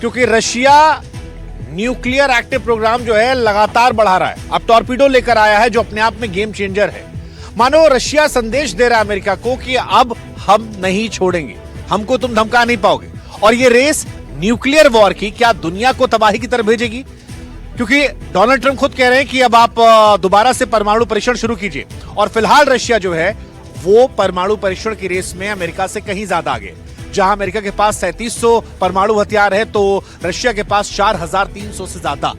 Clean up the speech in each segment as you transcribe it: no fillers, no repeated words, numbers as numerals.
क्योंकि Russia nuclear active programme जो है लगातार बढ़ा रहा है। अब टॉर्पीडो लेकर आया है जो अपने आप में गेम चेंजर है। मानो रशिया संदेश दे रहा है अमेरिका को कि अब हम नहीं छोड़ेंगे, हमको तुम धमका नहीं पाओगे। और ये रेस न्यूक्लियर वॉर की क्या दुनिया को तबाही की तरफ भेजेगी? क्योंकि डोनाल्ड ट्रंप खुद कह रहे हैं कि अब आप दोबारा से परमाणु परीक्षण शुरू कीजिए। और फिलहाल रशिया जो है वो परमाणु परीक्षण की रेस में अमेरिका से कहीं ज्यादा आगे। जहां अमेरिका के पास 3700 परमाणु हथियार है तो रशिया के पास 4300 से ज्यादा।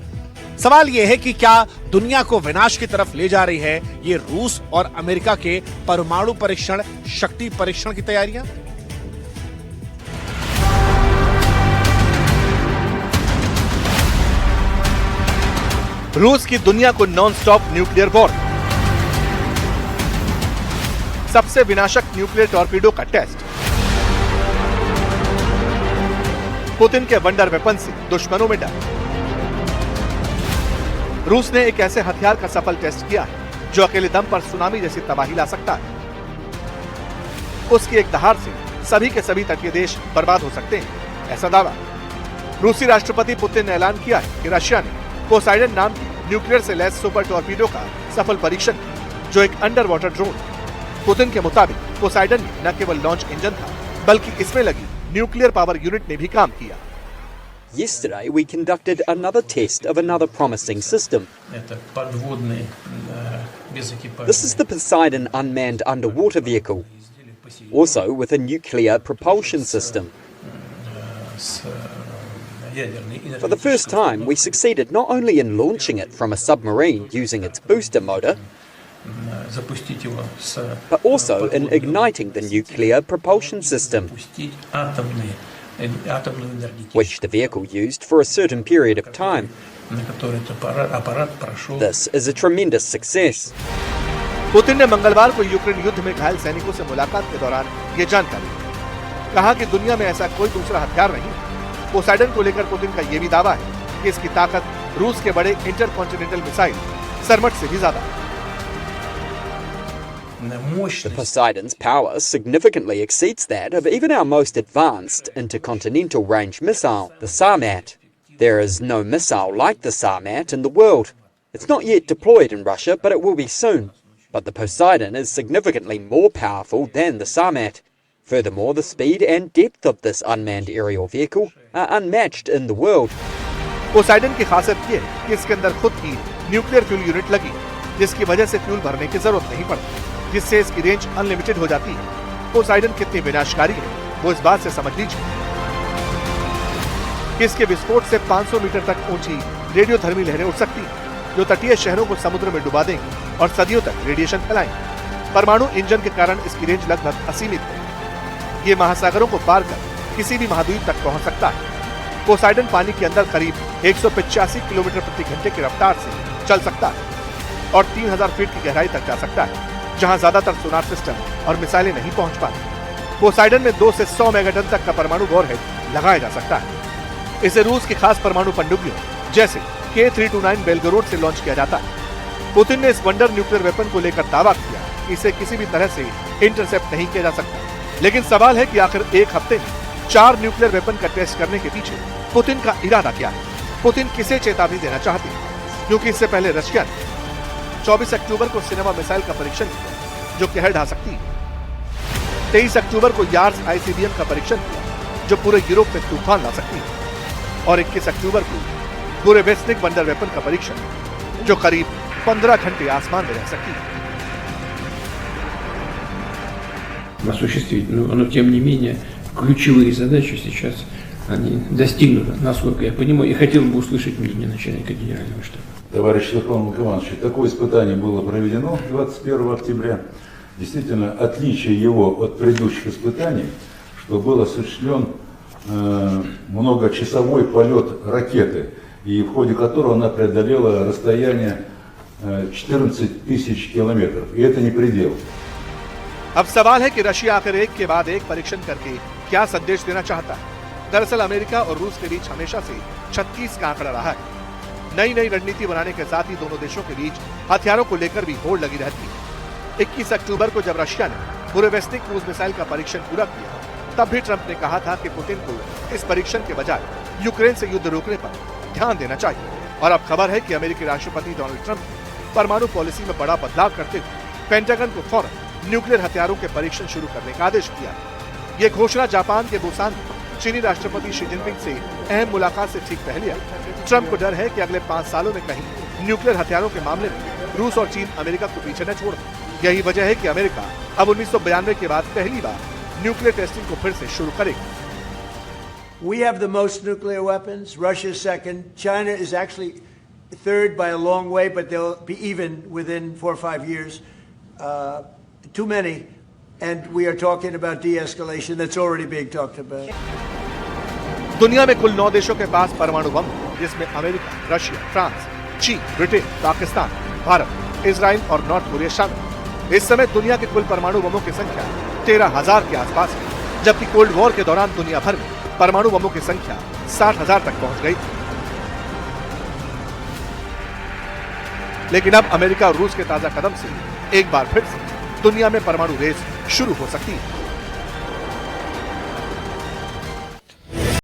सवाल यह है कि क्या दुनिया को विनाश की तरफ ले जा रही है ये रूस और अमेरिका के परमाणु परीक्षण, शक्ति परीक्षण की तैयारियां? रूस की दुनिया को नॉन स्टॉप न्यूक्लियर वॉर, सबसे विनाशक न्यूक्लियर टॉर्पीडो का टेस्ट, पुतिन के वंडर वेपन से दुश्मनों में डर। रूस ने एक ऐसे हथियार का सफल टेस्ट किया है जो अकेले दम पर सुनामी जैसी तबाही ला सकता है। उसकी एक दहाड़ से सभी के सभी तटीय देश बर्बाद हो सकते हैं, ऐसा दावा। रूसी राष्ट्रपति पुतिन ने ऐलान किया है कि रशिया ने पोसाइडन नाम की न्यूक्लियर से लैस सुपर टॉर्पीडो का सफल परीक्षण किया, जो एक अंडर वाटर ड्रोन। पुतिन के मुताबिक पोसाइडन में न केवल लॉन्च इंजन था बल्कि इसमें लगी न्यूक्लियर पावर यूनिट ने भी काम किया। Yesterday we conducted another test of another promising system. This is the Poseidon unmanned underwater vehicle, also with a nuclear propulsion system. For the first time, we succeeded not only in launching it from a submarine using its booster motor, but also in igniting the nuclear propulsion system, which the vehicle used for a certain period of time. This is a tremendous success. Putin ने मंगलवार को Ukraine युद्ध में घायल सैनिकों से मुलाकात के दौरान ये जानकारी दी। कहा कि दुनिया में ऐसा कोई दूसरा हथियार नहीं। पोसाइडन को लेकर पुतिन का यह भी दावा है कि इसकी ताकत रूस के बड़े इंटरकॉन्टिनेंटल मिसाइल सरमट से भी ज्यादा है। The Poseidon's power significantly exceeds that of even our most advanced intercontinental range missile, the Sarmat. There is no missile like the Sarmat in the world. It's not yet deployed in Russia, but it will be soon. But the Poseidon is significantly more powerful than the Sarmat. Furthermore, the speed and depth of this unmanned aerial vehicle are unmatched in the world. Poseidon की खासियत ये है कि इसके अंदर खुद की nuclear fuel unit लगी, जिसकी वजह से फ्यूल भरने की जरूरत नहीं पड़ती, जिससे इसकी रेंज अनलिमिटेड हो जाती है। पोसाइडन कितनी विनाशकारी है वो इस बात से समझ लीजिए कि इसके विस्फोट से 500 मीटर तक ऊंची रेडियोधर्मी लहरें उठ सकती हैं, जो तटीय शहरों को समुद्र में डुबा देंगी और सदियों तक रेडिएशन फैलाएंगी। परमाणु इंजन के कारण इसकी रेंज लगभग असीमित है। ये महासागरों को पार कर किसी भी महाद्वीप तक पहुंच सकता है। पोसाइडन पानी के अंदर करीब 185 किलोमीटर प्रति घंटे की रफ्तार से चल सकता है और 3000 फीट की गहराई तक जा सकता है, जहां ज्यादातर सोनार सिस्टम और मिसाइलें नहीं पहुंच पाती। पोसाइडन में 2 से 100 मेगाटन तक का परमाणु वॉरहेड लगाया जा सकता है। इसे रूस की खास परमाणु पनडुब्बियों जैसे K329 बेलगोरोड से लॉन्च किया जाता है। पुतिन ने इस वंडर न्यूक्लियर वेपन को लेकर दावा किया कि इसे किसी भी तरह से इंटरसेप्ट नहीं किया जा सकता। लेकिन सवाल है कि आखिर एक हफ्ते में 4 न्यूक्लियर वेपन का टेस्ट करने के पीछे पुतिन का इरादा क्या है? पुतिन किसे चेतावनी देना चाहते हैं? क्योंकि इससे पहले रशिया ने 24 अक्टूबर को सिनेमा मिसाइल का परीक्षण किया, जो कहर ढा सकती है। 23 अक्टूबर को यार्स ICBM का परीक्षण किया, जो पूरे यूरोप में तूफान ला सकती है। और 21 अक्टूबर को पूरे वेस्टनिक वंडर वेपन का परीक्षण, जो करीब 15 घंटे आसमान में रह सकती है। осуществить. Но тем не менее ключевые задачи сейчас они достигнуты, насколько я понимаю, и хотел бы услышать мнение начальника генерального штаба. Товарищ Верховный командующий, такое испытание было проведено 21 октября. Действительно, отличие его от предыдущих испытаний, что был осуществлен многочасовой полет ракеты, и в ходе которого она преодолела расстояние 14 тысяч километров. И это не предел. अब सवाल है कि रशिया आखिर एक के बाद एक परीक्षण करके क्या संदेश देना चाहता है। दरअसल अमेरिका और रूस के बीच हमेशा से 36 का आंकड़ा रहा है। नई नई रणनीति बनाने के साथ ही दोनों देशों के बीच हथियारों को लेकर भी होड़ लगी रहती है। 21 अक्टूबर को जब रशिया ने पूरे वेस्टनिक क्रूज मिसाइल का परीक्षण पूरा किया, तब भी ट्रंप ने कहा था कि पुतिन को इस परीक्षण के बजाय यूक्रेन से युद्ध रोकने पर ध्यान देना चाहिए। और अब खबर है कि अमेरिकी राष्ट्रपति डोनाल्ड ट्रंप परमाणु पॉलिसी में बड़ा बदलाव करते हुए पेंटागन को फौरन न्यूक्लियर हथियारों के परीक्षण शुरू करने का आदेश दिया। ये घोषणा जापान के बुसान में चीनी राष्ट्रपति शी जिनपिंग से अहम मुलाकात से ठीक पहले आई। ट्रंप को डर है कि अगले 5 सालों में कहीं न्यूक्लियर हथियारों के मामले में रूस और चीन अमेरिका को पीछे न छोड़ दे। यही वजह है कि अमेरिका अब 1992 के बाद पहली बार न्यूक्लियर टेस्टिंग को फिर से शुरू करेगा। We have the most nuclear weapons. Russia is second. China is actually third by a long way, but they'll be even within 4 or 5 years. Too many, and we are talking about de-escalation. That's already being talked about. दुनिया में कुल 9 देशों के पास परमाणु बम है, जिसमें America, Russia, France, चीन, Britain, Pakistan, Bharat, Israel और नॉर्थ कोरिया शामिल। इस समय दुनिया के कुल परमाणु बमों की संख्या 13,000 के आसपास है, जबकि कोल्ड वॉर के दौरान दुनिया भर में परमाणु बमों की संख्या 60,000 तक पहुंच गई। लेकिन अब अमेरिका और रूस के ताजा कदम से एक बार फिर से दुनिया में परमाणु रेस शुरू हो सकती है।